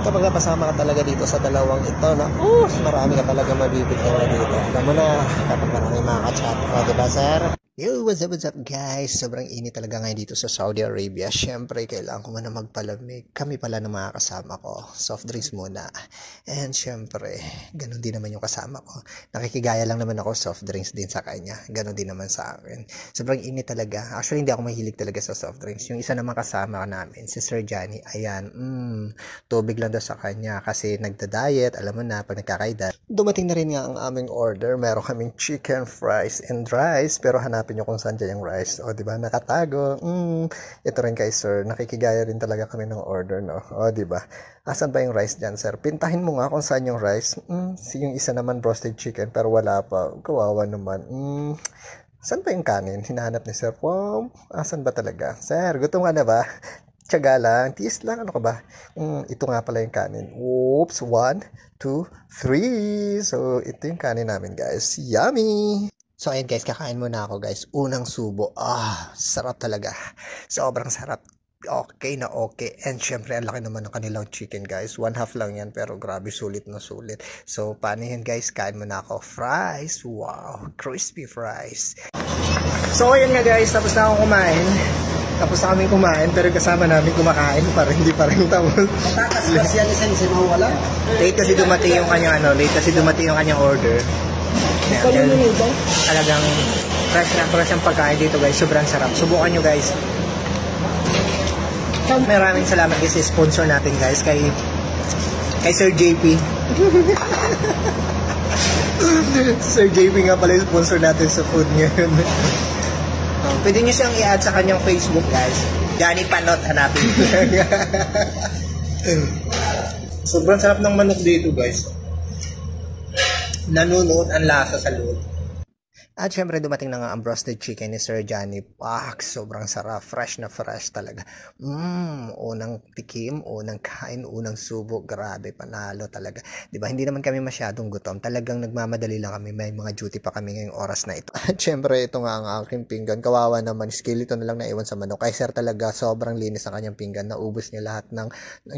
Kapag napasama ka talaga dito sa dalawang ito, na marami ka talaga mabibigyan na dito. Alam mo na, kapag marami mga ka-chat. O, diba, sir? Yo, what's up guys? Sobrang init talaga ngayon dito sa Saudi Arabia. Syempre, kailangan ko muna magpalamig. Kami pala ng mga kasama ko. Soft drinks muna. And syempre, ganun din naman yung kasama ko. Nakikigaya lang naman ako, soft drinks din sa kanya. Ganun din naman sa akin. Sobrang init talaga. Actually, hindi ako mahilig talaga sa soft drinks. Yung isa naman kasama namin, si Sir Johnny, ayan, tubig lang daw sa kanya kasi nagda-diet. Alam mo na, pag nagkakaedad. Dumating na rin nga ang aming order. Meron kaming chicken, fries, and rice. Pero hanapin nyo kung saan dyan yung rice. O, diba? Nakatago. Ito rin kay sir. Nakikigaya rin talaga kami ng order, no? O, diba? Asan ba yung rice dyan, sir? Pintahin mo nga kung saan yung rice. Yung isa naman roasted chicken, pero wala pa. Kawawa naman. Saan ba yung kanin? Hinahanap ni sir. Wow, asan ba talaga? Sir, gutom ka na ba? Tiyaga lang. Tiis lang. Ano ka ba? Ito nga pala yung kanin. Oops. 1, 2, 3. So, ito yung kanin namin, guys. Yummy! So, ayun guys, kakain muna ako guys. Unang subo. Sarap talaga. Sobrang sarap. Okay na okay. And syempre, ang laki naman ng kanilang chicken guys. 1/2 lang yan, pero grabe, sulit na sulit. So, paano yun guys? Kain muna ako. Fries. Wow. Crispy fries. So, ayun nga guys. Tapos na akong kumain. Tapos na kami kumain, pero kasama namin kumakain. Parang hindi pa rin tapos. Matakas yan isa mawala. Late kasi dumating yung kanyang order. Talagang fresh ang pagkain dito guys. Sobrang sarap. Subukan nyo guys. Maraming salamat guys sa sponsor natin guys. Kay Sir JP. Sir JP nga pala yung sponsor natin sa food ngayon. Pwede nyo siyang i-add sa kanyang Facebook guys. Johnny Panot, hanapin. Sobrang sarap ng manok dito guys. Nanunuot ang lasa sa loob. At syempre dumating na nga ang roasted chicken ni Sir Johnny. Sobrang sarap. Fresh na fresh talaga. Unang tikim, unang kain, unang subo. Grabe, panalo talaga. Diba? Hindi naman kami masyadong gutom. Talagang nagmamadali lang kami. May mga duty pa kami ngayong oras na ito. At syempre ito nga ang aking pinggan. Kawawa naman. Skeleton na lang naiwan sa manok. Kay Sir talaga sobrang linis ang kanyang pinggan. Naubos niya lahat ng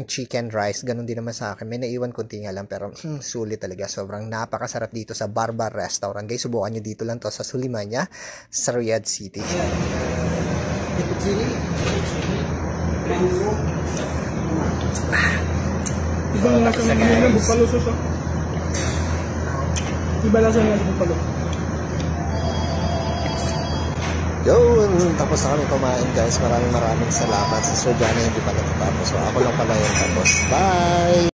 chicken rice. Ganon din naman sa akin. May naiwan konti nga lang. Pero sulit talaga. Sobrang napakasarap dito sa Barbar Restaurant. Guys, subukan nyo dito lang to sa Sulimanya, sa Riyadh City. Ibang lasa ng bupalo sauce. Iba lasa ng bupalo. Tapos na kami kumain guys. Maraming salamat. Si Sir Johnny hindi pa natatapos. So ako lang pala yung tapos. Bye!